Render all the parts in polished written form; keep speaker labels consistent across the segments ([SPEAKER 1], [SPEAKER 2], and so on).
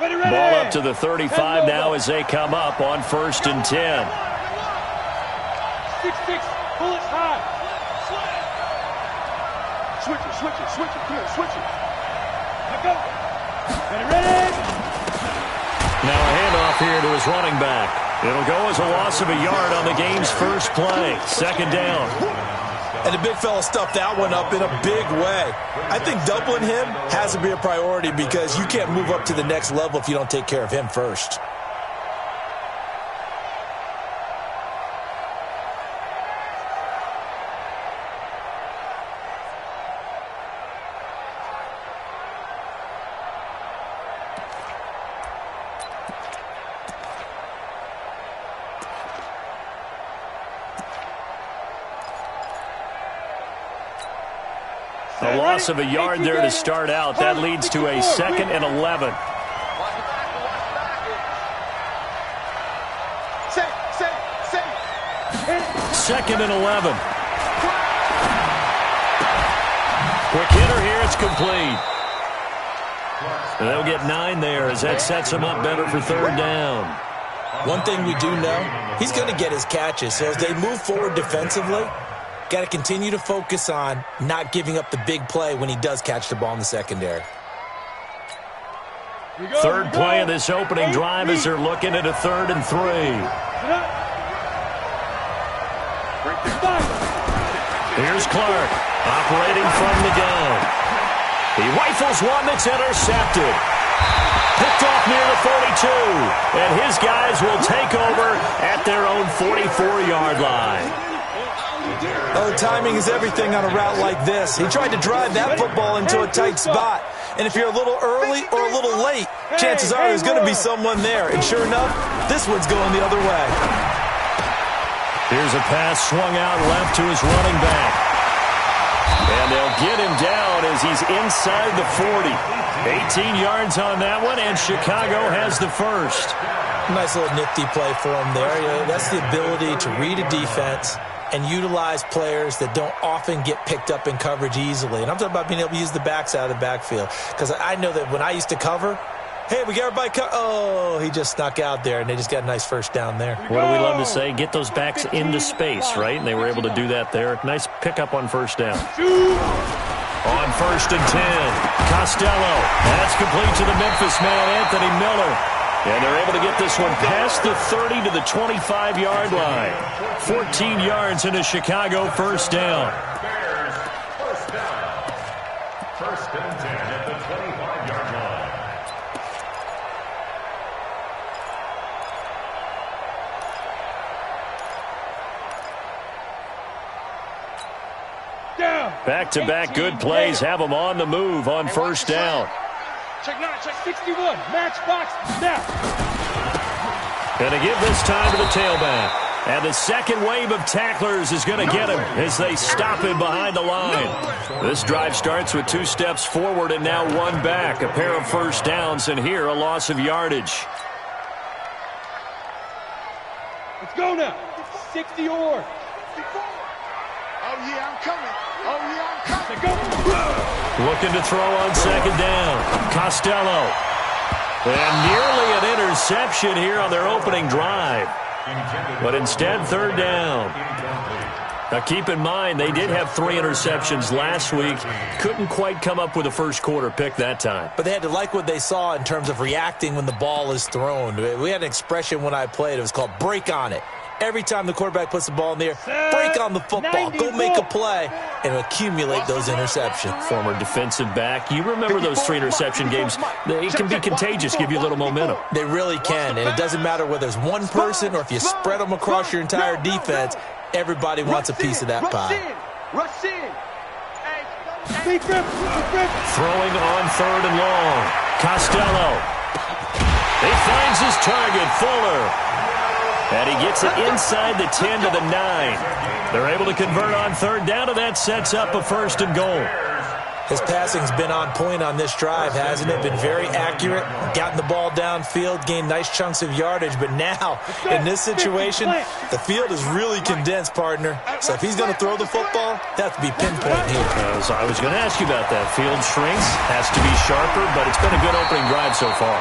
[SPEAKER 1] Ball up to the 35 now as they come up on 1st and 10.
[SPEAKER 2] 6-6, pull it high. Switch it, come here, switch it. Let go. Ready.
[SPEAKER 1] Now a handoff here to his running back. It'll go as a loss of a yard on the game's first play. 2nd down.
[SPEAKER 3] And the big fella stuffed that one up in a big way. I think doubling him has to be a priority because you can't move up to the next level if you don't take care of him first.
[SPEAKER 1] A loss of a yard there to start out. That leads to a 2nd and 11. Second and 11. Quick hitter here. It's complete. And they'll get 9 there as that sets them up better for 3rd down.
[SPEAKER 3] One thing we do know, he's going to get his catches. So as they move forward defensively, got to continue to focus on not giving up the big play when he does catch the ball in the secondary.
[SPEAKER 1] 3rd play of this opening drive as they're looking at a 3rd and 3. Here's Clark operating from the gun. He rifles one that's intercepted. Picked off near the 42. And his guys will take over at their own 44-yard line.
[SPEAKER 3] Oh, timing is everything on a route like this. He tried to drive that football into a tight spot. And if you're a little early or a little late, chances are there's going to be someone there. And sure enough, this one's going the other way.
[SPEAKER 1] Here's a pass swung out left to his running back. And they'll get him down as he's inside the 40. 18 yards on that one, and Chicago has the first.
[SPEAKER 3] Nice little nifty play for him there. That's the ability to read a defense and utilize players that don't often get picked up in coverage easily. And I'm talking about being able to use the backs out of the backfield. Because I know that when I used to cover, hey, we got everybody oh, he just snuck out there, and they just got a nice first down there.
[SPEAKER 1] What do we love to say? Get those backs into space, right? And they were able to do that there. Nice pickup on 1st down. On 1st and 10, Costello. That's complete to the Memphis man, Anthony Miller. And they're able to get this one past the 30 to the 25-yard line. 14 yards into Chicago, 1st down.
[SPEAKER 4] Bears, 1st down. 1st and 10 at the 25-yard line.
[SPEAKER 2] Down.
[SPEAKER 1] Back-to-back good plays have them on the move on 1st down.
[SPEAKER 2] Check 9, check 61. Match box now.
[SPEAKER 1] Going to give this time to the tailback. And the 2nd wave of tacklers is going to get him as they stop him behind the line. This drive starts with 2 steps forward and now 1 back. A pair of 1st downs, and here a loss of yardage.
[SPEAKER 2] Let's go now. 60 or.
[SPEAKER 5] Oh, yeah, I'm coming. Oh, yeah, I'm coming.
[SPEAKER 2] Go.
[SPEAKER 1] Looking to throw on 2nd down. Costello. And nearly an interception here on their opening drive. But instead, 3rd down. Now, keep in mind, they did have 3 interceptions last week. Couldn't quite come up with a first quarter pick that time.
[SPEAKER 3] But they had to like what they saw in terms of reacting when the ball is thrown. We had an expression when I played. It was called break on it. Every time the quarterback puts the ball in the air, break on the football, go make a play, and accumulate those interceptions.
[SPEAKER 1] Former defensive back. You remember those 3 interception games. They can be contagious, give you a little momentum.
[SPEAKER 3] They really can, and it doesn't matter whether it's one person or if you spread them across your entire defense, everybody wants a piece of that pie.
[SPEAKER 2] Rush in.
[SPEAKER 1] Throwing on 3rd and long. Costello. He finds his target, Fuller. And he gets it inside the 10 to the 9. They're able to convert on 3rd down, and that sets up a 1st and goal.
[SPEAKER 3] His passing's been on point on this drive, hasn't it? Been very accurate, gotten the ball downfield, gained nice chunks of yardage. But now, in this situation, the field is really condensed, partner. So if he's going to throw the football, that has to be pinpoint here.
[SPEAKER 1] So I was going to ask you about that. Field shrinks, has to be sharper, but it's been a good opening drive so far.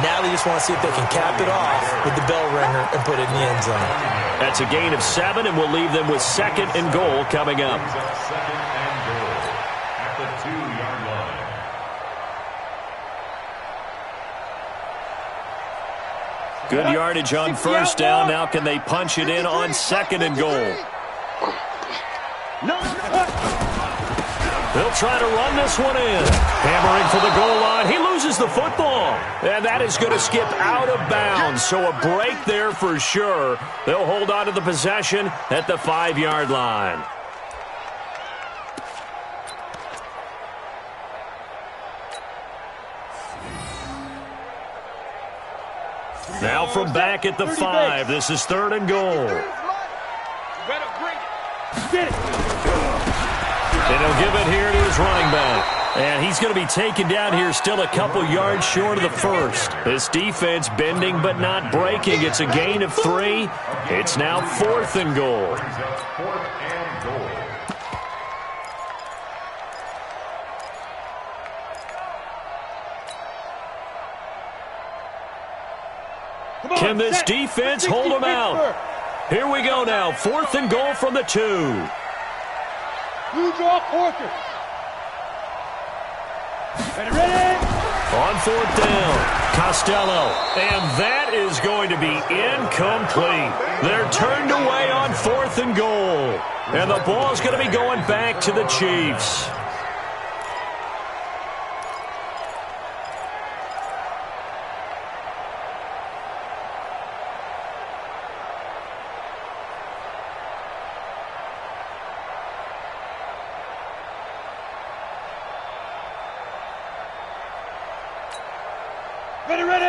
[SPEAKER 3] Now they just want to see if they can cap it off with the bell ringer and put it in the end zone.
[SPEAKER 1] That's a gain of 7, and we'll leave them with 2nd and goal coming up.
[SPEAKER 4] Second and goal at the 2-yard line.
[SPEAKER 1] Good yardage on first down. Now can they punch it in on 2nd and goal? They'll try to run this one in. Hammering for the goal line. He loses the football. And that is going to skip out of bounds. So a break there for sure. They'll hold on to the possession at the 5-yard line. Now from back at the 5, this is 3rd and goal.
[SPEAKER 2] Better bring it. Get it.
[SPEAKER 1] And he'll give it here to his running back. And he's going to be taken down here still a couple yards short of the first. This defense bending but not breaking. It's a gain of 3. It's now 4th and goal.
[SPEAKER 4] 4th and goal.
[SPEAKER 1] Can this defense hold them out? Here we go now. 4th and goal from the 2.
[SPEAKER 2] You draw quarter. Ready?
[SPEAKER 1] On 4th down, Costello. And that is going to be incomplete. They're turned away on 4th and goal. And the ball's going to be going back to the Chiefs.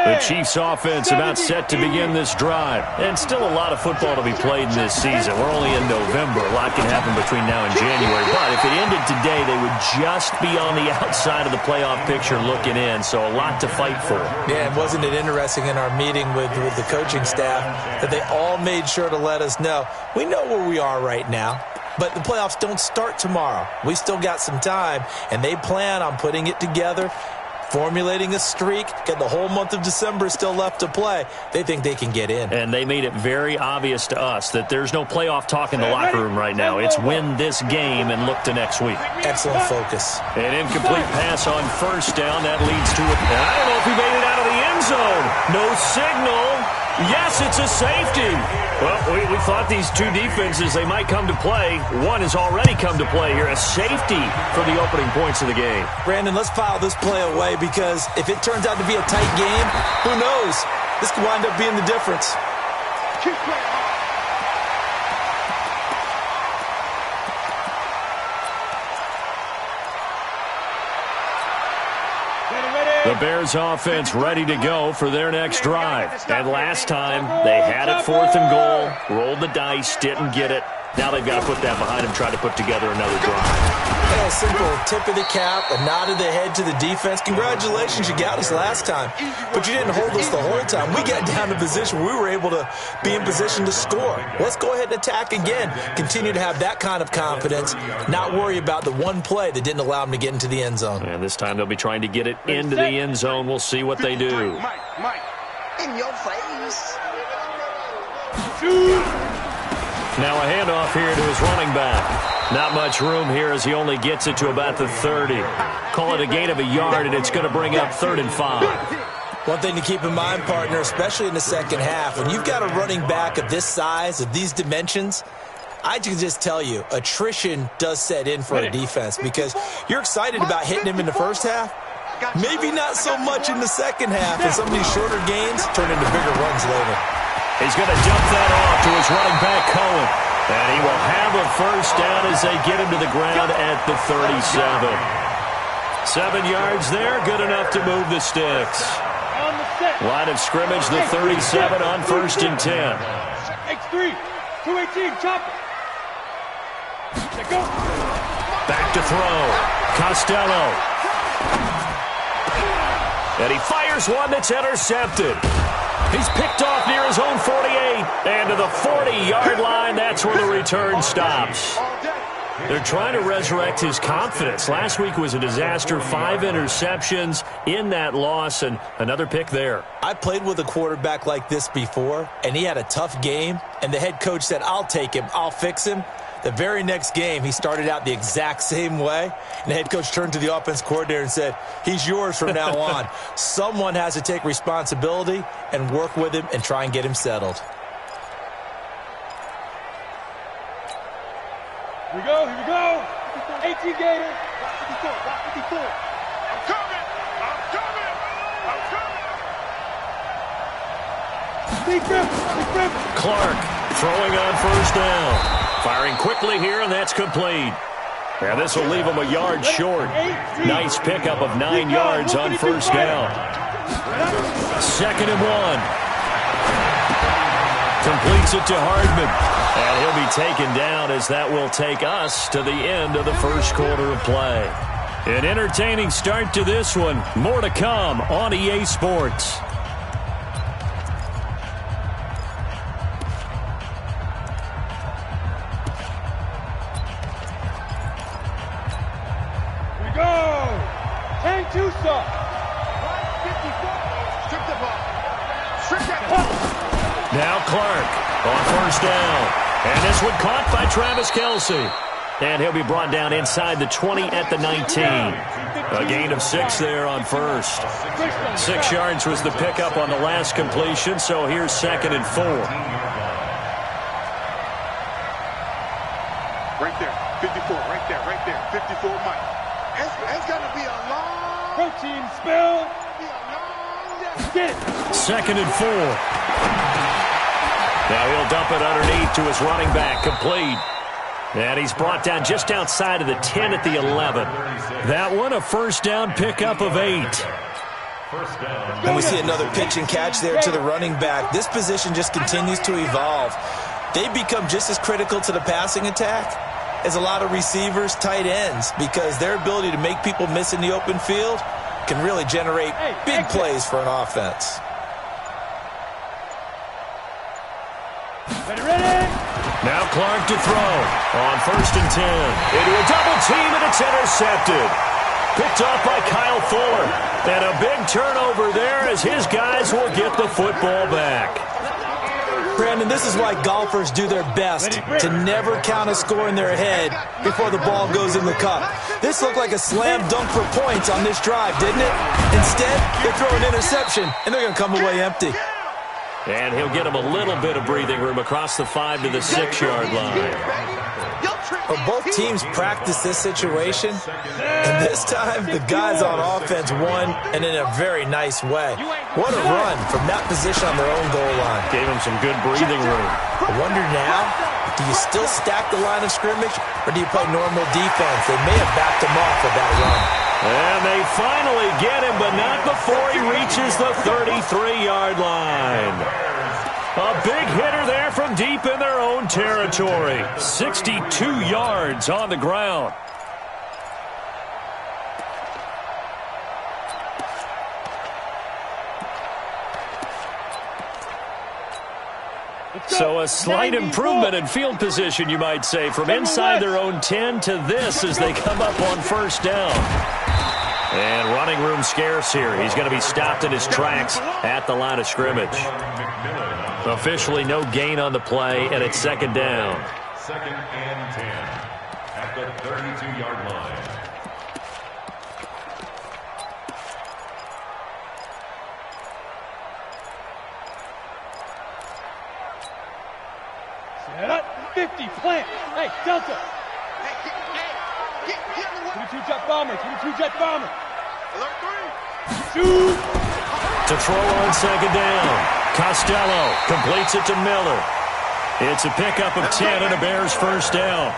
[SPEAKER 1] The Chiefs offense about set to begin this drive. And still a lot of football to be played in this season. We're only in November. A lot can happen between now and January. But if it ended today, they would just be on the outside of the playoff picture looking in. So a lot to fight for.
[SPEAKER 3] Yeah, and wasn't it interesting in our meeting with the coaching staff that they all made sure to let us know, we know where we are right now. But the playoffs don't start tomorrow. We still got some time, and they plan on putting it together, formulating a streak, get the whole month of December still left to play. They think they can get in.
[SPEAKER 1] And they made it very obvious to us that there's no playoff talk in the locker room right now. It's win this game and look to next week.
[SPEAKER 3] Excellent focus.
[SPEAKER 1] An incomplete pass on first down. That leads to it. I don't know if he made it out of the end zone. No signal. Yes, it's a safety. Well, we thought these two defenses, they might come to play. One has already come to play here. A safety for the opening points of the game.
[SPEAKER 3] Brandon, let's file this play away because if it turns out to be a tight game, who knows? This could wind up being the difference.
[SPEAKER 2] Keep playing.
[SPEAKER 1] The Bears offense ready to go for their next drive. And last time, they had it 4th and goal, rolled the dice, didn't get it. Now they've got to put that behind them, try to put together another drive.
[SPEAKER 3] Yeah, a simple tip of the cap, a nod of the head to the defense. Congratulations, you got us last time. But you didn't hold us the whole time. We got down to position where we were able to be in position to score. Let's go ahead and attack again. Continue to have that kind of confidence, not worry about the one play that didn't allow them to get into the end zone.
[SPEAKER 1] And this time they'll be trying to get it into the end zone. We'll see what they do.
[SPEAKER 5] Mike. In your face.
[SPEAKER 1] Now a handoff here to his running back. Not much room here as he only gets it to about the 30. Call it a gain of a yard, and it's going to bring up 3rd and 5.
[SPEAKER 3] One thing to keep in mind, partner, especially in the second half, when you've got a running back of this size, of these dimensions, I can just tell you, attrition does set in for a defense because you're excited about hitting him in the first half. Maybe not so much in the second half, and some of these shorter gains turn into bigger runs later.
[SPEAKER 1] He's going to dump that off to his running back, Cohen. And he will have a first down as they get him to the ground at the 37. 7 yards there, good enough to move the sticks. Line of scrimmage, the 37 on 1st and 10.
[SPEAKER 2] X3, 218, chop it. Go.
[SPEAKER 1] Back to throw. Costello. And he fires one that's intercepted. He's picked off near his own 48. And to the 40-yard line, that's where the return stops. They're trying to resurrect his confidence. Last week was a disaster, 5 interceptions in that loss, and another pick there.
[SPEAKER 3] I played with a quarterback like this before, and he had a tough game, and the head coach said, I'll take him, I'll fix him. The very next game, he started out the exact same way, and the head coach turned to the offense coordinator and said, he's yours from now on. Someone has to take responsibility and work with him and try and get him settled.
[SPEAKER 2] Here we go, here we go. 18 Gator. 54, 54.
[SPEAKER 5] I'm coming. I'm coming. I'm coming.
[SPEAKER 2] Big rip.
[SPEAKER 1] Clark throwing on first down. Firing quickly here, and that's complete. Yeah, this will leave him a yard short. Nice pickup of 9 yards on first down. 2nd and 1. Completes it to Hardman. And he'll be taken down as that will take us to the end of the first quarter of play. An entertaining start to this one. More to come on EA Sports.
[SPEAKER 2] Here we go. 10 Tucson.
[SPEAKER 5] Strip the ball. Strip that ball.
[SPEAKER 1] Now Clark on first down. And this one caught by Travis Kelce. And he'll be brought down inside the 20 at the 19. A gain of 6 there on first. 6 yards was the pickup on the last completion, so here's 2nd and 4.
[SPEAKER 5] Right there. 54. Right there. 54 Mike. It's going to be a long...
[SPEAKER 2] Protein spill. Get it.
[SPEAKER 1] 2nd and 4. Now he'll dump it underneath to his running back, complete. And he's brought down just outside of the 10 at the 11. That one, a first down pickup of 8.
[SPEAKER 3] And we see another pitch and catch there to the running back. This position just continues to evolve. They become just as critical to the passing attack as a lot of receivers, tight ends, because their ability to make people miss in the open field can really generate big plays for an offense.
[SPEAKER 2] Ready?
[SPEAKER 1] Now Clark to throw on 1st and 10. Into a double team, and it's intercepted. Picked off by Kyle Fuller. And a big turnover there as his guys will get the football back.
[SPEAKER 3] Brandon, this is why golfers do their best to never count a score in their head before the ball goes in the cup. This looked like a slam dunk for points on this drive, didn't it? Instead, they throw an interception, and they're going to come away empty.
[SPEAKER 1] And he'll get him a little bit of breathing room across the 5 to the 6-yard line.
[SPEAKER 3] Well, both teams practice this situation, and this time the guys on offense won, and in a very nice way. What a run from that position on their own goal line.
[SPEAKER 1] Gave him some good breathing room.
[SPEAKER 3] I wonder now, do you still stack the line of scrimmage, or do you play normal defense? They may have backed him off with that run.
[SPEAKER 1] And they finally get him, but not before he reaches the 33-yard line. A big hitter there from deep in their own territory. 62 yards on the ground. So a slight improvement in field position, you might say, from inside their own 10 to this as they come up on first down. And running room scarce here. He's going to be stopped in his tracks at the line of scrimmage. Officially no gain on the play, and it's 2nd down.
[SPEAKER 4] 2nd and 10 at the 32-yard line.
[SPEAKER 2] Set up. 50. Plant. Hey, Delta. 22 jet bomber. 22 jet bomber. Shoot.
[SPEAKER 1] To throw on 2nd down. Costello completes it to Miller. It's a pickup of 10 and a Bears first down.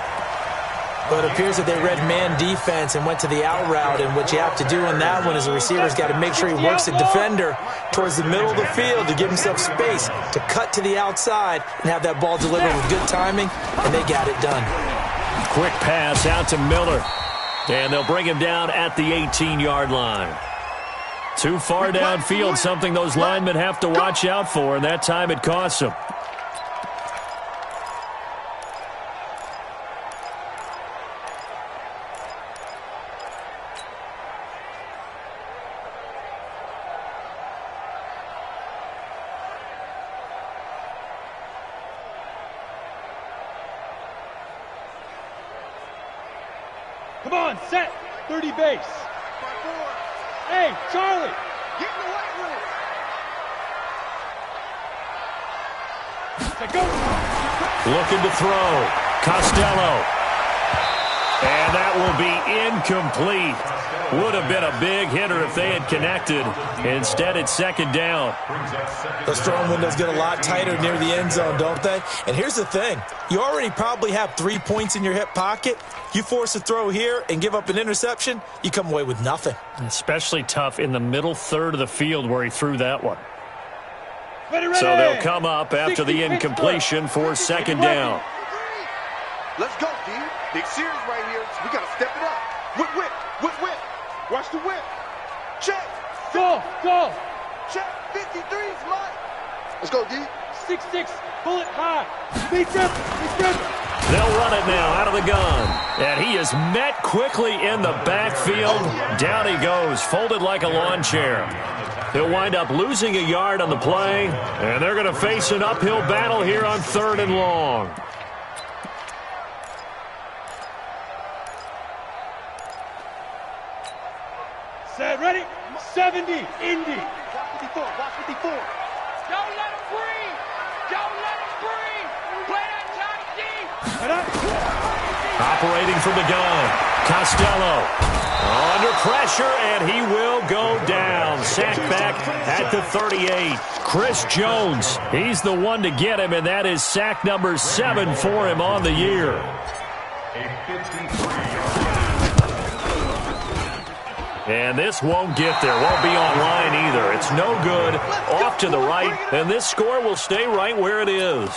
[SPEAKER 3] But it appears that they read man defense and went to the out route, and what you have to do on that one is the receiver's got to make sure he works the defender towards the middle of the field to give himself space to cut to the outside and have that ball delivered with good timing, and they got it done.
[SPEAKER 1] Quick pass out to Miller. And they'll bring him down at the 18-yard line. Too far downfield, something those linemen have to watch out for, and that time it costs them.
[SPEAKER 2] Come on, set. 30 base. Hey, Charlie.
[SPEAKER 5] Get in the weight room.
[SPEAKER 2] Set, go.
[SPEAKER 1] Looking to throw. Costello. And that will be incomplete. Would have been a big hitter if they had connected. Instead, it's second down.
[SPEAKER 3] Those throwing windows get a lot tighter near the end zone, don't they? And here's the thing. You already probably have 3 points in your hip pocket. You force a throw here and give up an interception, you come away with nothing.
[SPEAKER 1] Especially tough in the middle third of the field where he threw that one.
[SPEAKER 2] Ready, ready.
[SPEAKER 1] So they'll come up after the incompletion for second down.
[SPEAKER 5] Let's go, D. Big series right here. We got to step it up. Whip, whip, whip, whip. Watch the whip. Check.
[SPEAKER 2] Go, go.
[SPEAKER 5] Check. 53's mine. Let's go, D.
[SPEAKER 2] 6-6, bullet high. Big rip, big rip.
[SPEAKER 1] They'll run it now out of the gun. And he is met quickly in the backfield. Down he goes, folded like a lawn chair. He'll wind up losing a yard on the play, and they're going to face an uphill battle here on 3rd and long.
[SPEAKER 2] Set, ready? 70, Indy.
[SPEAKER 5] Watch 54. Watch 54.
[SPEAKER 6] Don't let him breathe. Don't let him breathe. Play that tight D.
[SPEAKER 1] Operating from the gun, Costello under pressure, and he will go down. Sacked back at the 38. Chris Jones, he's the one to get him, and that is sack number 7 for him on the year. And this won't get there, won't be online either. It's no good, off to the right, and this score will stay right where it is.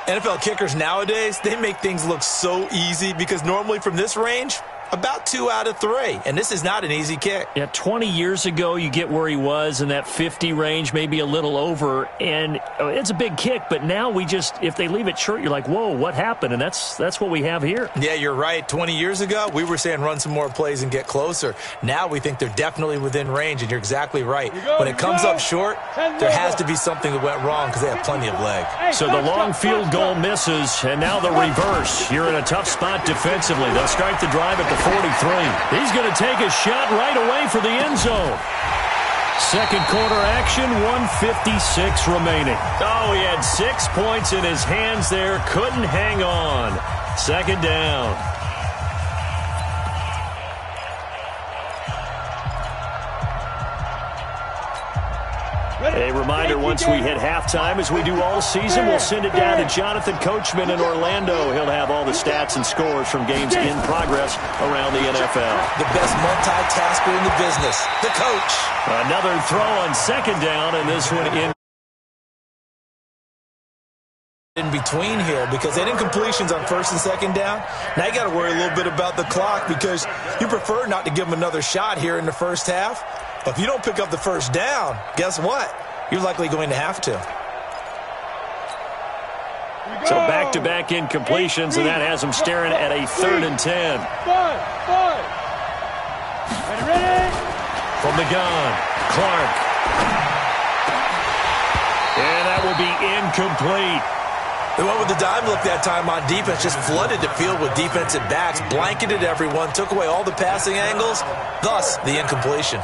[SPEAKER 3] NFL kickers nowadays, they make things look so easy because normally from this range, about 2 out of 3, and this is not an easy kick.
[SPEAKER 1] Yeah, 20 years ago, you get where he was in that 50 range, maybe a little over, and it's a big kick, but now we just, if they leave it short, you're like, whoa, what happened? And that's what we have here.
[SPEAKER 3] Yeah, you're right. 20 years ago, we were saying run some more plays and get closer. Now we think they're definitely within range, and you're exactly right. When it comes up short, there has to be something that went wrong because they have plenty of leg.
[SPEAKER 1] So the long field goal misses, and now the reverse. You're in a tough spot defensively. They'll start the drive at the 43. He's going to take a shot right away for the end zone. Second quarter action, 1:56 remaining. Oh, he had 6 points in his hands there. Couldn't hang on. Second down. A reminder, once we hit halftime, as we do all season, we'll send it down to Jonathan Coachman in Orlando. He'll have all the stats and scores from games in progress around the NFL.
[SPEAKER 3] The best multitasker in the business, the coach.
[SPEAKER 1] Another throw on second down, and this one
[SPEAKER 3] in between here because they didn't completions on first and second down. Now you got to worry a little bit about the clock because you prefer not to give them another shot here in the first half. But if you don't pick up the first down, guess what? You're likely going to have to.
[SPEAKER 1] So back-to-back incompletions, and that has them staring at a 3rd and 10.
[SPEAKER 2] Five. Ready?
[SPEAKER 1] From the gun, Clark. And that will be incomplete.
[SPEAKER 3] They went with the dime look that time on defense, just flooded the field with defensive backs, blanketed everyone, took away all the passing angles, thus the incompletion.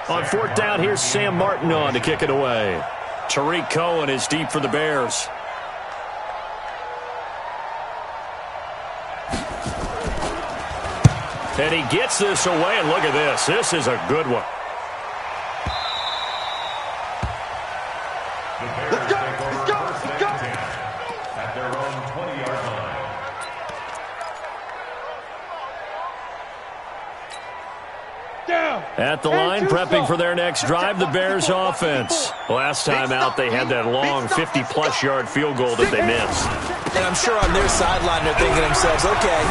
[SPEAKER 1] On 4th down, here's Sam Martin on to kick it away. Tariq Cohen is deep for the Bears. And he gets this away, and look at this. This is a good one.
[SPEAKER 5] Let's go. Let's go. Let's go.
[SPEAKER 4] At their own 20-yard line.
[SPEAKER 2] Down.
[SPEAKER 1] At the line, prepping for their next drive, the Bears offense. Last time out, they had that long 50-plus yard field goal that they missed.
[SPEAKER 3] And I'm sure on their sideline they're thinking to themselves, okay,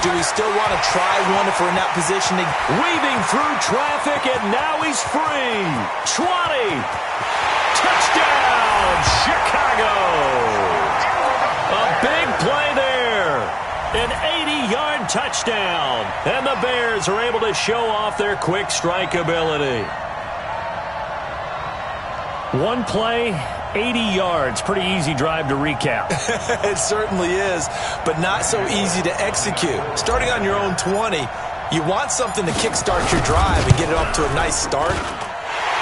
[SPEAKER 3] do we still want to try one if we're in that position?
[SPEAKER 1] Weaving through traffic, and now he's free. 20. Touchdown, Chicago. A big play there. An 80-yard touchdown. And the Bears are able to show off their quick strike ability. One play, 80 yards. Pretty easy drive to recap.
[SPEAKER 3] It certainly is, but not so easy to execute. Starting on your own 20, you want something to kickstart your drive and get it off to a nice start.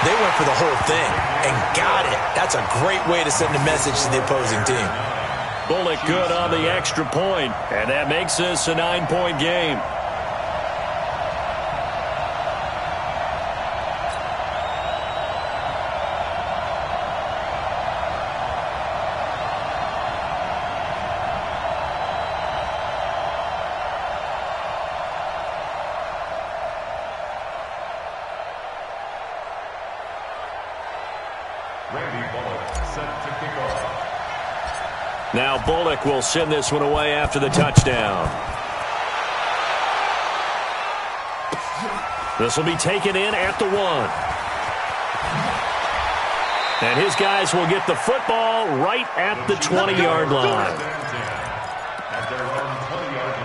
[SPEAKER 3] They went for the whole thing and got it. That's a great way to send a message to the opposing team.
[SPEAKER 1] Bullock good on the extra point, and that makes this a 9-point game. Now Bullock will send this one away after the touchdown. This will be taken in at the 1. And his guys will get the football right at the 20-yard line.
[SPEAKER 4] At their own 20-yard line.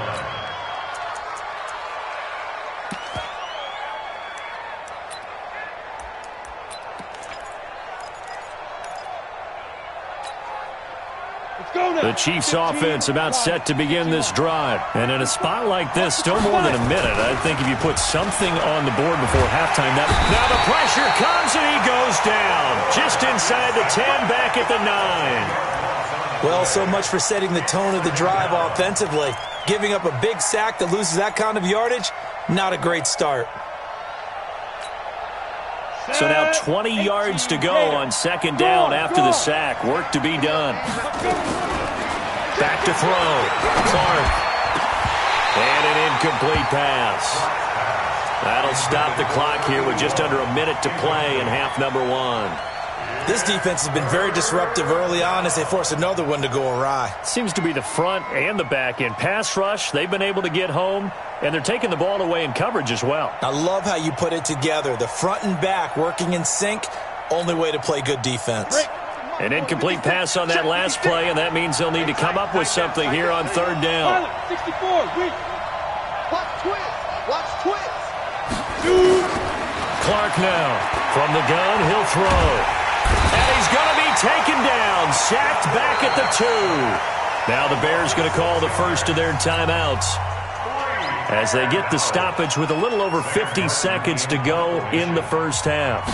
[SPEAKER 1] The Chiefs offense about set to begin this drive. And in a spot like this, still more than a minute. I think if you put something on the board before halftime, now the pressure comes and he goes down. Just inside the 10, back at the 9.
[SPEAKER 3] Well, so much for setting the tone of the drive offensively. Giving up a big sack that loses that kind of yardage, not a great start.
[SPEAKER 1] So now 20 yards to go on second down after the sack. Work to be done. Back to throw. Clark. And an incomplete pass. That'll stop the clock here with just under a minute to play in half number 1.
[SPEAKER 3] This defense has been very disruptive early on as they force another one to go awry.
[SPEAKER 1] Seems to be the front and the back end. Pass rush, they've been able to get home, and they're taking the ball away in coverage as well.
[SPEAKER 3] I love how you put it together. The front and back working in sync, only way to play good defense.
[SPEAKER 1] An incomplete pass on that last play, and that means they'll need to come up with something here on third down.
[SPEAKER 6] 64, weak.
[SPEAKER 5] Watch twist. Watch twist.
[SPEAKER 1] Clark now. From the gun, he'll throw. And he's going to be taken down. Sacked back at the 2. Now the Bears going to call the first of their timeouts as they get the stoppage with a little over 50 seconds to go in the first half.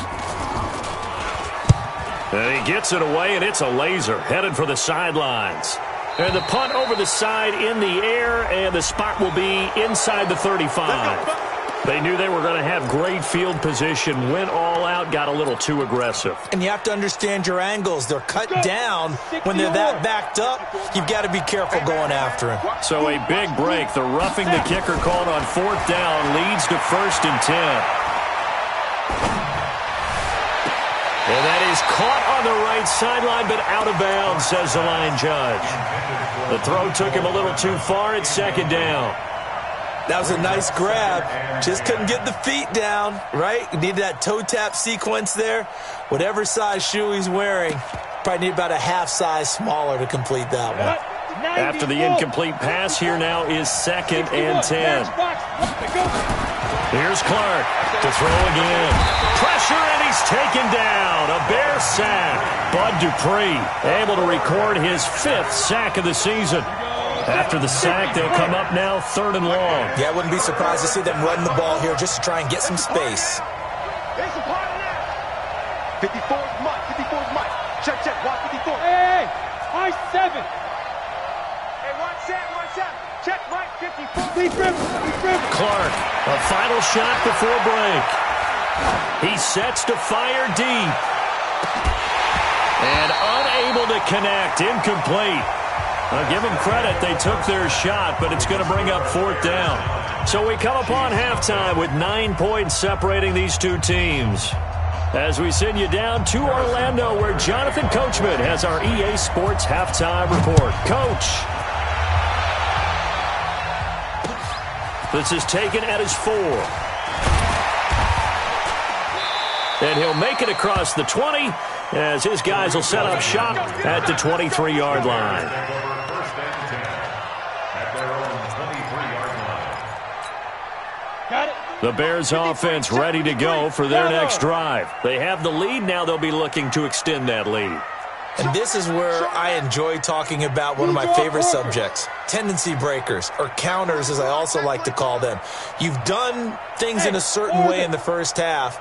[SPEAKER 1] And he gets it away, and it's a laser headed for the sidelines. And the punt over the side in the air, and the spot will be inside the 35. They knew they were going to have great field position, went all out, got a little too aggressive.
[SPEAKER 3] And you have to understand your angles. They're cut down when they're that backed up. You've got to be careful going after him.
[SPEAKER 1] So a big break. The roughing the kicker called on fourth down leads to 1st and 10. And that is caught on the right sideline, but out of bounds, says the line judge. The throw took him a little too far at second down.
[SPEAKER 3] That was a nice grab. Just couldn't get the feet down, right? You needed that toe tap sequence there. Whatever size shoe he's wearing, probably need about a half size smaller to complete that one.
[SPEAKER 1] After the incomplete pass, here now is 2nd and 10. Here's Clark to throw again. Pressure, and he's taken down. A Bear sack. Bud Dupree able to record his 5th sack of the season. After the sack, they'll come up now 3rd and long.
[SPEAKER 3] Yeah, I wouldn't be surprised to see them run the ball here just to try and get some space.
[SPEAKER 5] 54 is Mike. 54 is Mike. Check, check. Watch 54.
[SPEAKER 6] Hey, high 7.
[SPEAKER 2] Hey, watch that. Check, Mike, 54.
[SPEAKER 6] Lead river.
[SPEAKER 1] Clark, a final shot before break. He sets to fire deep. And unable to connect. Incomplete. I'll give them credit. They took their shot, but it's going to bring up 4th down. So we come upon halftime with 9 points separating these two teams. As we send you down to Orlando, where Jonathan Coachman has our EA Sports halftime report. Coach. This is taken at his 4. And he'll make it across the 20 as his guys will set up shop at the 23-yard line. The Bears offense ready to go for their next drive. They have the lead. Now they'll be looking to extend that lead.
[SPEAKER 3] And this is where I enjoy talking about one of my favorite subjects, tendency breakers, or counters as I also like to call them. You've done things in a certain way in the first half,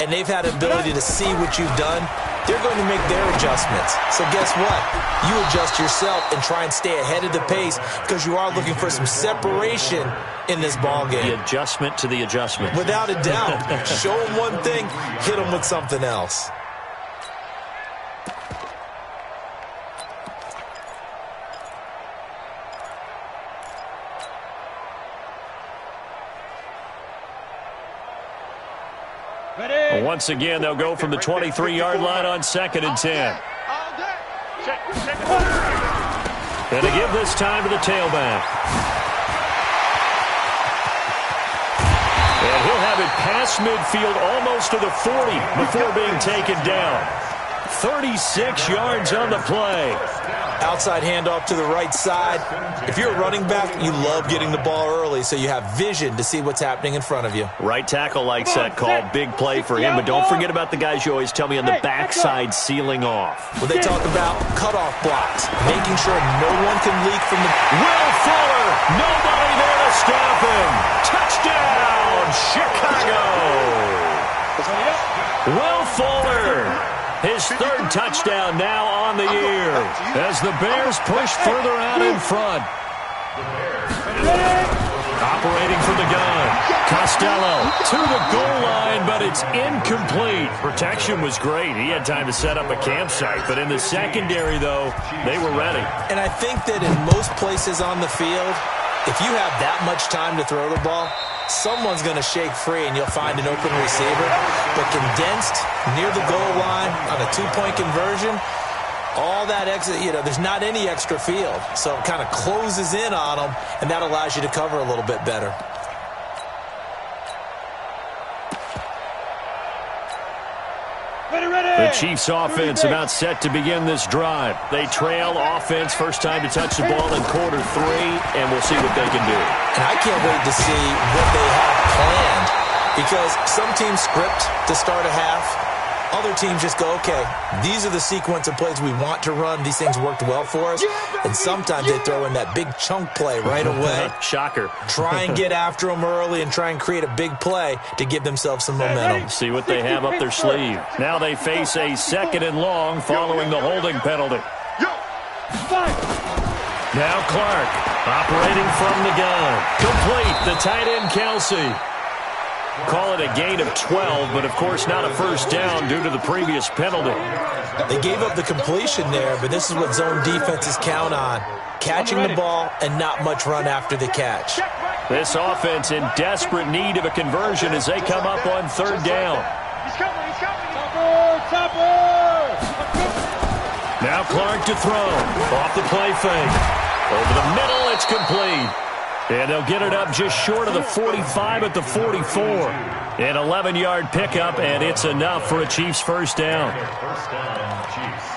[SPEAKER 3] and they've had an ability to see what you've done. They're going to make their adjustments. So guess what? You adjust yourself and try and stay ahead of the pace because you are looking for some separation in this ball game.
[SPEAKER 1] The adjustment to the adjustment.
[SPEAKER 3] Without a doubt. Show them one thing, hit them with something else.
[SPEAKER 1] Once again, they'll go from the 23-yard line on 2nd and 10. And to give this time to the tailback. And he'll have it past midfield almost to the 40 before being taken down. 36 yards on the play.
[SPEAKER 3] Outside handoff to the right side. If you're a running back, you love getting the ball early so you have vision to see what's happening in front of you.
[SPEAKER 1] Right tackle likes that call. Big play for him. But don't forget about the guys you always tell me on the backside sealing off.
[SPEAKER 3] Well, they talk about cutoff blocks, making sure no one can leak from the...
[SPEAKER 1] Will Fuller! Nobody there to stop him! Touchdown, Chicago! Will Fuller! His 3rd touchdown now on the year as the Bears push further out in front. Operating from the gun. Costello to the goal line, but it's incomplete. Protection was great. He had time to set up a campsite, but in the secondary, though, they were ready.
[SPEAKER 3] And I think that in most places on the field, if you have that much time to throw the ball, someone's going to shake free and you'll find an open receiver. But condensed near the goal line on a 2-point conversion, all that extra, there's not any extra field. So it kind of closes in on them, and that allows you to cover a little bit better.
[SPEAKER 1] The Chiefs offense about set to begin this drive. They trail offense, first time to touch the ball in quarter 3, and we'll see what they can do.
[SPEAKER 3] And I can't wait to see what they have planned, because some teams script to start a half. Other teams just go, okay, these are the sequence of plays we want to run. These things worked well for us. And sometimes they throw in that big chunk play right away.
[SPEAKER 1] Shocker.
[SPEAKER 3] Try and get after them early and try and create a big play to give themselves some momentum.
[SPEAKER 1] See what they have up their sleeve. Now they face a 2nd and long following the holding penalty. Now Clark operating from the gun. Complete, the tight end Kelsey. Call it a gain of 12, but of course not a first down due to the previous penalty.
[SPEAKER 3] They gave up the completion there, but this is what zone defenses count on. Catching the ball and not much run after the catch.
[SPEAKER 1] This offense in desperate need of a conversion as they come up on 3rd down. Now Clark to throw. Off the play fake. Over the middle, it's complete. And they'll get it up just short of the 45 at the 44. An 11-yard pickup, and it's enough for a Chiefs first down.
[SPEAKER 4] First down, Chiefs.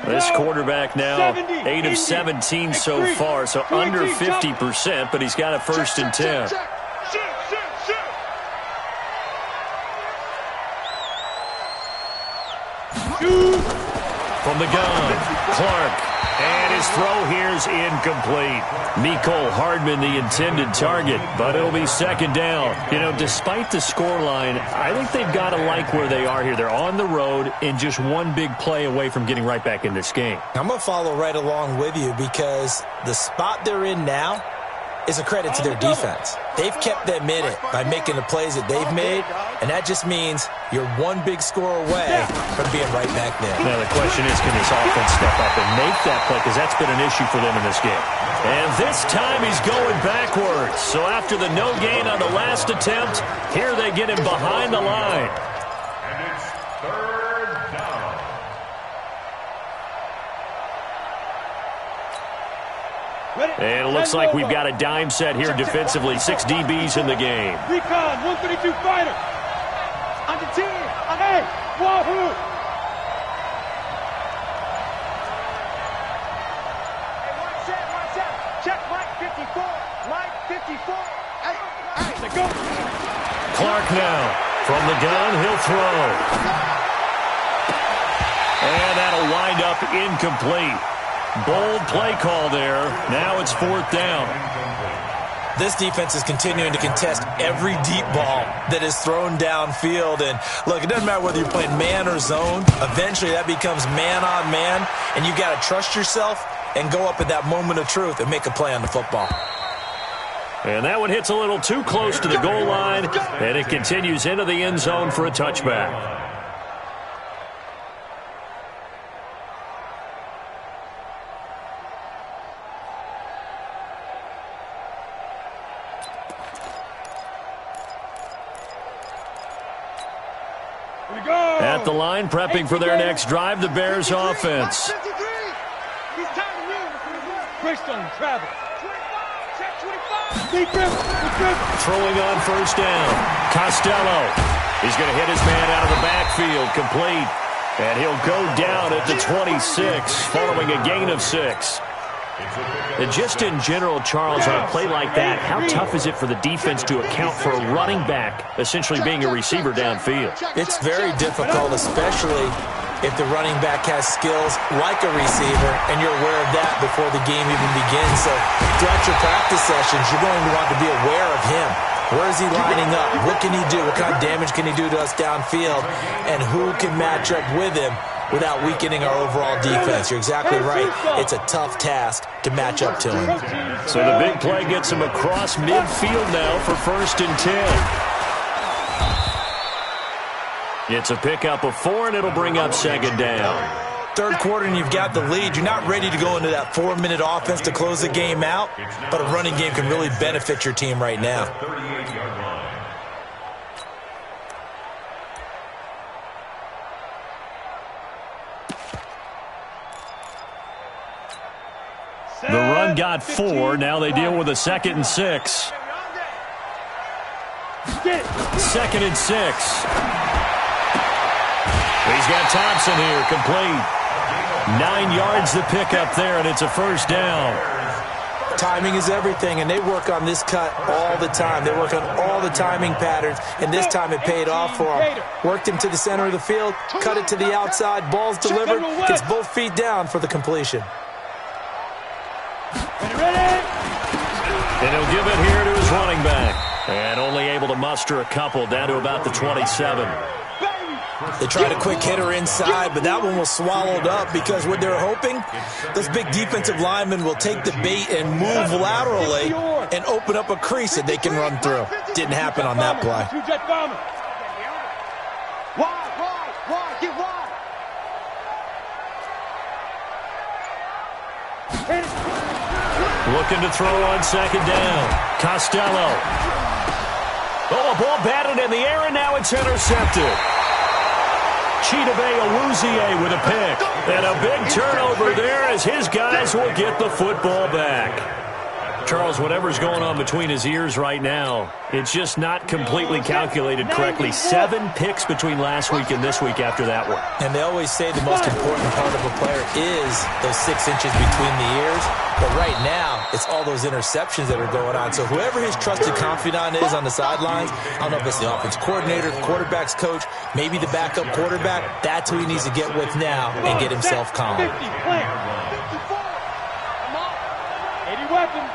[SPEAKER 1] This quarterback now 8 of 17 so far, so under 50%, but he's got a 1st and 10. From the gun, Clark, and his throw here is incomplete. Mecole Hardman, the intended target, but it'll be 2nd down. Despite the scoreline, I think they've got to like where they are here. They're on the road and just one big play away from getting right back in this game.
[SPEAKER 3] I'm going to follow right along with you because the spot they're in now is a credit to their defense. They've kept them in it by making the plays that they've made, and that just means you're one big score away from being right back there.
[SPEAKER 1] Now the question is, can this offense step up and make that play? Because that's been an issue for them in this game. And this time he's going backwards. So after the no gain on the last attempt, here they get him behind the line.
[SPEAKER 4] And it's 3rd down.
[SPEAKER 1] And it looks like we've got a dime set here defensively. 6 DBs in the game.
[SPEAKER 2] Recon, 132 fighter. On the team. Hey, wahoo. Hey, watch out. Check Mike 54. Mike 54. Hey, let's go.
[SPEAKER 1] Clark now. From the gun, he'll throw. And that'll wind up incomplete. Bold play call there. Now it's 4th down.
[SPEAKER 3] This defense is continuing to contest every deep ball that is thrown downfield. And, look, it doesn't matter whether you're playing man or zone. Eventually that becomes man on man, and you got to trust yourself and go up at that moment of truth and make a play on the football.
[SPEAKER 1] And that one hits a little too close to the goal line, and it continues into the end zone for a touchback. At the line, prepping for their next drive, the Bears offense. Throwing on 1st down. Costello. He's going to hit his man out of the backfield, complete. And he'll go down at the 26, following a gain of 6. And just in general, Charles, on a play like that, how tough is it for the defense to account for a running back essentially being a receiver downfield?
[SPEAKER 3] It's very difficult, especially if the running back has skills like a receiver, and you're aware of that before the game even begins. So throughout your practice sessions, you're going to want to be aware of him. Where is he lining up? What can he do? What kind of damage can he do to us downfield? And who can match up with him without weakening our overall defense? You're exactly right. It's a tough task to match up to him.
[SPEAKER 1] So the big play gets him across midfield now for 1st and 10. It's a pickup of 4, and it'll bring up 2nd down.
[SPEAKER 3] 3rd quarter, and you've got the lead. You're not ready to go into that 4-minute offense to close the game out, but a running game can really benefit your team right now.
[SPEAKER 1] The run got 4. Now they deal with a 2nd and 6. 2nd and 6. He's got Thompson here, complete. 9 yards to pick up there, and it's a 1st down.
[SPEAKER 3] Timing is everything, and they work on this cut all the time. They work on all the timing patterns, and this time it paid off for him. Worked him to the center of the field, cut it to the outside, ball's delivered, gets both feet down for the completion.
[SPEAKER 1] And he'll give it here to his running back. And only able to muster a couple down to about the 27.
[SPEAKER 3] They tried a quick hitter inside, but that one was swallowed up because what they're hoping, those big defensive linemen will take the bait and move laterally and open up a crease that they can run through. Didn't happen on that play.
[SPEAKER 1] Looking to throw on 2nd down. Costello. Oh, a ball batted in the air, and now it's intercepted. Chidobe Awuzie with a pick. And a big turnover there as his guys will get the football back. Charles, whatever's going on between his ears right now, it's just not completely calculated correctly. 7 picks between last week and this week after that one.
[SPEAKER 3] And they always say the most important part of a player is those 6 inches between the ears. But right now, it's all those interceptions that are going on. So whoever his trusted confidant is on the sidelines, I don't know if it's the offense coordinator, the quarterback's coach, maybe the backup quarterback, that's who he needs to get with now and get himself calm.
[SPEAKER 6] 80 weapons.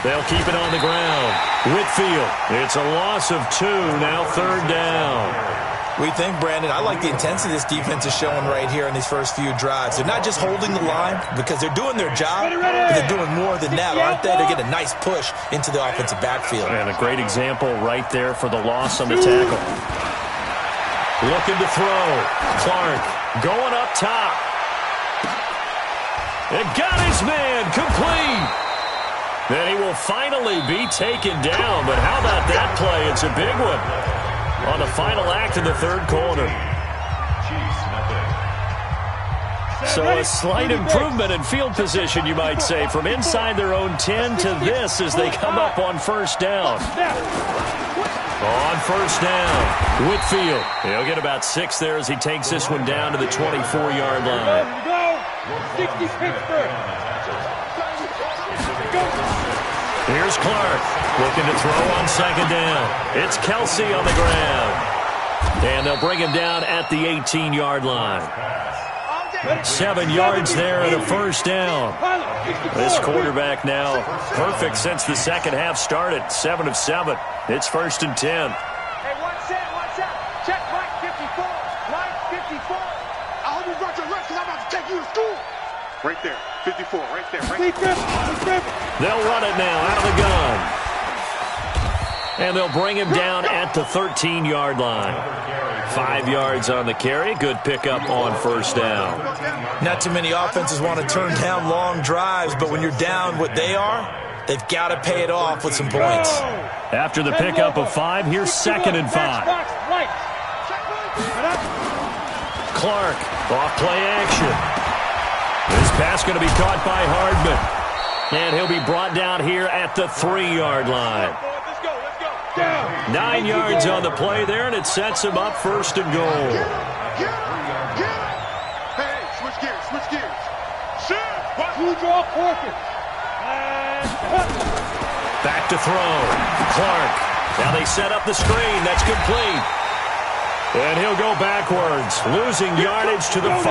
[SPEAKER 1] They'll keep it on the ground. Whitfield, it's a loss of 2, now 3rd down.
[SPEAKER 3] We think, Brandon, I like the intensity this defense is showing right here in these first few drives. They're not just holding the line because they're doing their job, but they're doing more than that, aren't they? They get a nice push into the offensive backfield.
[SPEAKER 1] And a great example right there for the loss on the tackle. Looking to throw. Clark going up top. And got his man complete. Then he will finally be taken down. But how about that play? It's a big one on the final act of the 3rd quarter. So a slight improvement in field position, you might say, from inside their own 10 to this as they come up on 1st down. On 1st down, Whitfield. He'll get about 6 there as he takes this one down to the 24-yard line. Here's Clark looking to throw on second down. It's Kelsey on the ground. And they'll bring him down at the 18-yard line. 7 yards there and a first down. This quarterback now perfect since the second half started. 7 of 7. It's 1st and 10.
[SPEAKER 6] Hey, one set. Check right 54. Right 54.
[SPEAKER 5] I hope you brought your lunch because I'm about to take you to school. Right there. 54. Right there.
[SPEAKER 2] Lee Griffin.
[SPEAKER 1] They'll run it now out of the gun. And they'll bring him down at the 13-yard line. 5 yards on the carry. Good pickup on first down.
[SPEAKER 3] Not too many offenses want to turn down long drives, but when you're down what they are, they've got to pay it off with some points.
[SPEAKER 1] After the pickup of 5, here's 2nd and 5. Clark, off play action. This pass going to be caught by Hardman. And he'll be brought down here at the 3-yard line. 9 yards on the play there, and it sets him up 1st and goal.
[SPEAKER 5] Hey, switch gears.
[SPEAKER 2] Two draw quarter.
[SPEAKER 1] Back to throw. Clark. Now they set up the screen. That's complete. And he'll go backwards, losing yardage to the 5.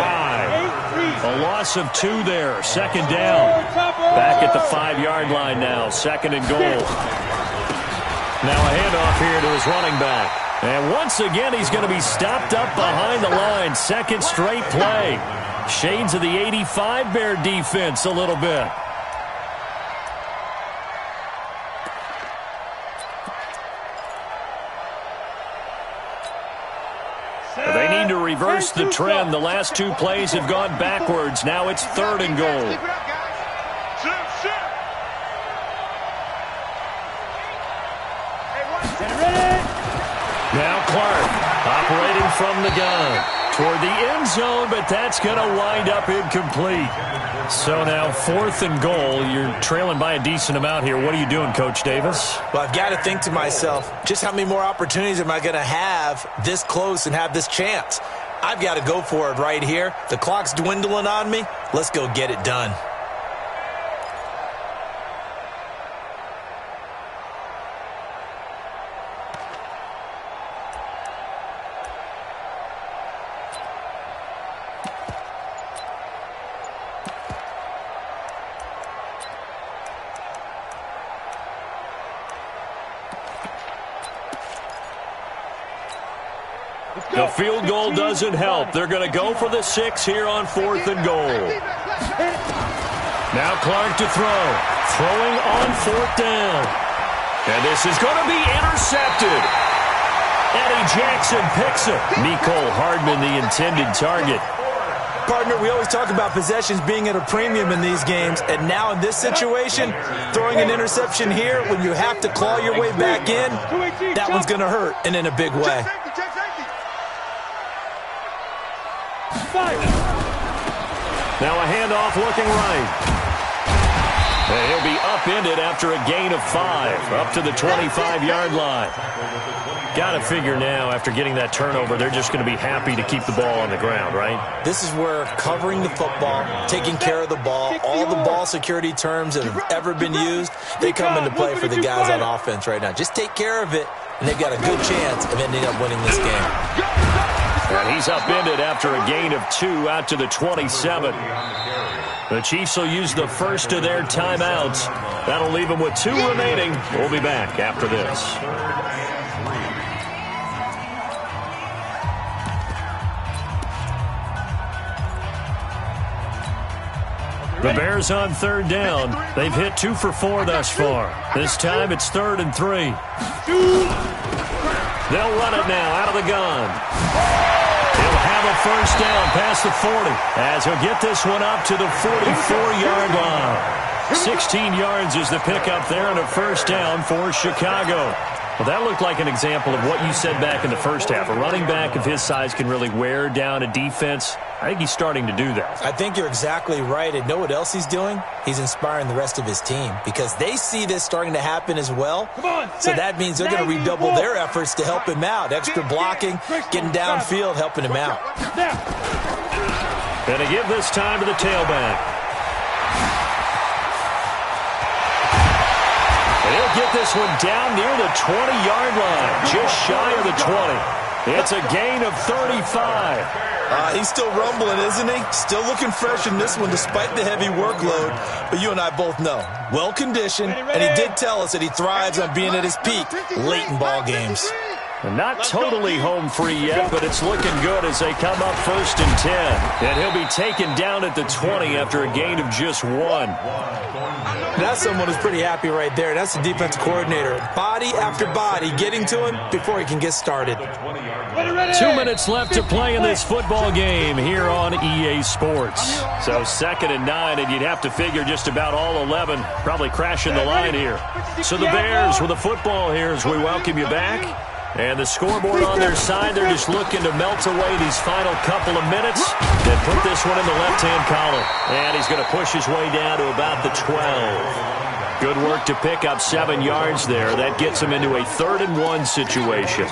[SPEAKER 1] A loss of 2 there. 2nd down. Back at the 5-yard line now. 2nd and goal. Now a handoff here to his running back. And once again, he's going to be stopped up behind the line. 2nd straight play. Shades of the 85 Bear defense a little bit. They need to reverse the trend. The last 2 plays have gone backwards. Now it's 3rd and goal. Now Clark operating from the gun toward the end zone, but that's going to wind up incomplete. So now 4th and goal. You're trailing by a decent amount here. What are you doing, Coach Davis?
[SPEAKER 3] Well, I've got to think to myself, just how many more opportunities am I going to have this close and have this chance? I've got to go for it right here. The clock's dwindling on me. Let's go get it done.
[SPEAKER 1] The field goal doesn't help. They're going to go for the 6 here on 4th and goal. Now Clark to throw. Throwing on 4th down. And this is going to be intercepted. Eddie Jackson picks it. Mecole Hardman, the intended target.
[SPEAKER 3] Partner, we always talk about possessions being at a premium in these games, and now in this situation, throwing an interception here when you have to claw your way back in, that one's going to hurt, and in a big way.
[SPEAKER 1] Now a handoff looking right. And he'll be upended after a gain of 5, up to the 25-yard line. Got to figure now, after getting that turnover, they're just going to be happy to keep the ball on the ground, right?
[SPEAKER 3] This is where covering the football, taking care of the ball, all the ball security terms that have ever been used, they come into play for the guys on offense right now. Just take care of it, and they've got a good chance of ending up winning this game.
[SPEAKER 1] And he's upended after a gain of 2 out to the 27. The Chiefs will use the first of their timeouts. That'll leave them with 2 remaining. We'll be back after this. The Bears on 3rd down. They've hit 2 for 4 thus far. This time it's 3rd and 3. They'll run it now out of the gun. He'll have a first down past the 40 as he'll get this one up to the 44-yard line. 16 yards is the pickup there and a first down for Chicago. Well, that looked like an example of what you said back in the first half. A running back of his size can really wear down a defense. I think he's starting to do that. I
[SPEAKER 3] think you're exactly right. And know what else he's doing? He's inspiring the rest of his team because they see this starting to happen as well. So that means they're going to redouble their efforts to help him out. Extra blocking, getting downfield, helping him out.
[SPEAKER 1] Going to give this time to the tailback. They'll get this one down near the 20-yard line, just shy of the 20. It's a gain of 35.
[SPEAKER 3] He's still rumbling, isn't he? Still looking fresh in this one despite the heavy workload. But you and I both know, well-conditioned, and he did tell us that he thrives on being at his peak late in ball games.
[SPEAKER 1] Not totally home free yet, but it's looking good as they come up 1st and 10. And he'll be taken down at the 20 after a gain of just 1.
[SPEAKER 3] That's someone who's pretty happy right there. That's the defensive coordinator. Body after body getting to him before he can get started.
[SPEAKER 1] 2 minutes left to play in this football game here on EA Sports. So 2nd and 9, and you'd have to figure just about all 11 probably crashing the line here. So the Bears with the football here as we welcome you back. And the scoreboard on their side, they're just looking to melt away these final couple of minutes and put this one in the left-hand column. And he's going to push his way down to about the 12. Good work to pick up 7 yards there. That gets him into a 3rd and 1 situation.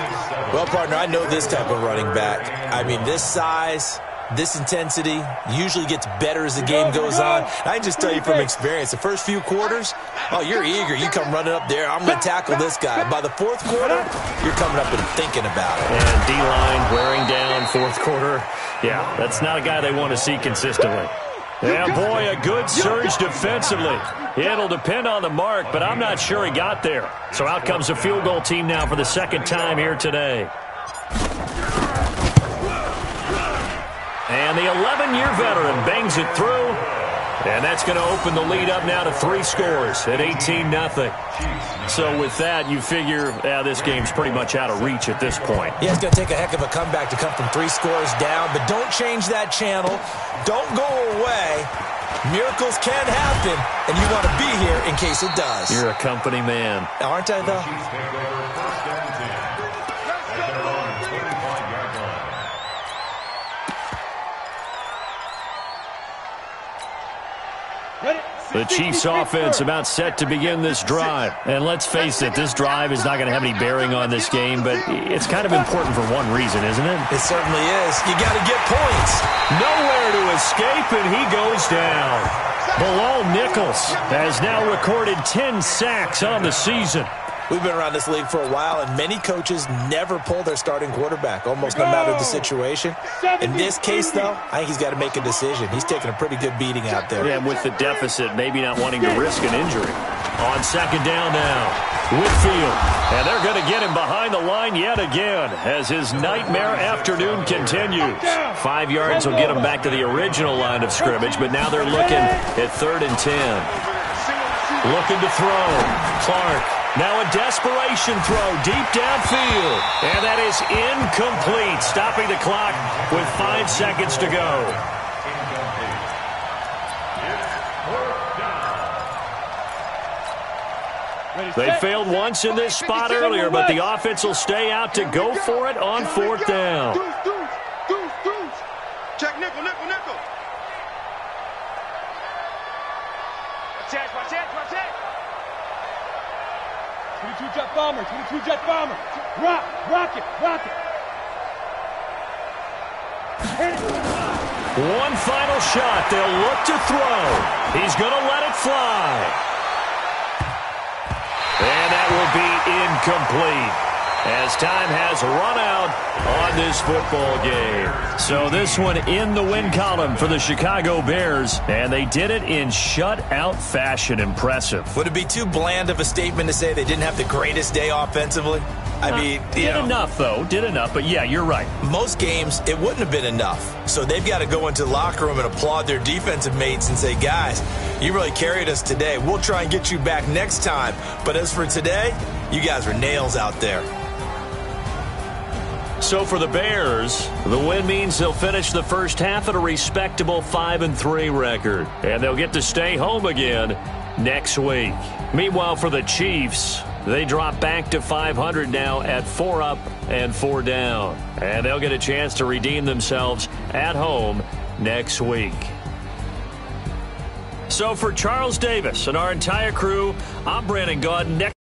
[SPEAKER 3] Well, partner, I know this type of running back. I mean, this size, this intensity usually gets better as the game goes on. I can just tell you from experience, the first few quarters, oh, you're eager. You come running up there, I'm going to tackle this guy. By the 4th quarter, you're coming up and thinking about it.
[SPEAKER 1] And D-line wearing down 4th quarter. Yeah, that's not a guy they want to see consistently. Yeah, boy, a good surge defensively. It'll depend on the mark, but I'm not sure he got there. So out comes the field goal team now for the 2nd time here today. And the 11-year veteran bangs it through. And that's going to open the lead up now to 3 scores at 18-0. So with that, you figure this game's pretty much out of reach at this point.
[SPEAKER 3] Yeah, it's going to take a heck of a comeback to come from 3 scores down. But don't change that channel. Don't go away. Miracles can happen, and you want to be here in case it does.
[SPEAKER 1] You're a company man.
[SPEAKER 3] Aren't I, though?
[SPEAKER 1] The Chiefs offense about set to begin this drive. And let's face it, this drive is not going to have any bearing on this game, but it's kind of important for one reason, isn't it?
[SPEAKER 3] It certainly is. You got to get points.
[SPEAKER 1] Nowhere to escape, and he goes down. Bilal Nichols has now recorded 10 sacks on the season.
[SPEAKER 3] We've been around this league for a while, and many coaches never pull their starting quarterback, almost no matter the situation. In this case, though, I think he's got to make a decision. He's taking a pretty good beating out there.
[SPEAKER 1] Yeah, with the deficit, maybe not wanting to risk an injury. On 2nd down now, Whitfield. And they're going to get him behind the line yet again as his nightmare afternoon continues. 5 yards will get him back to the original line of scrimmage, but now they're looking at 3rd and 10. Looking to throw. Clark. Now a desperation throw deep downfield. And that is incomplete. Stopping the clock with 5 seconds to go. They failed once in this spot earlier, but the offense will stay out to go for it on 4th down.
[SPEAKER 5] Deuce. Check nickel. Watch it.
[SPEAKER 2] 22 jet bomber. Rock it.
[SPEAKER 1] One final shot. They'll look to throw. He's going to let it fly. And that will be incomplete as time has run out on this football game. So this one in the win column for the Chicago Bears, and they did it in shutout fashion. Impressive.
[SPEAKER 3] Would it be too bland of a statement to say they didn't have the greatest day offensively? I mean,
[SPEAKER 1] did enough, though. Did enough, but yeah, you're right.
[SPEAKER 3] Most games, it wouldn't have been enough. So they've got to go into the locker room and applaud their defensive mates and say, guys, you really carried us today. We'll try and get you back next time. But as for today, you guys are nails out there.
[SPEAKER 1] So for the Bears, the win means they'll finish the first half at a respectable 5-3 record. And they'll get to stay home again next week. Meanwhile, for the Chiefs, they drop back to 500 now at 4 up and 4 down. And they'll get a chance to redeem themselves at home next week. So for Charles Davis and our entire crew, I'm Brandon Gaudin.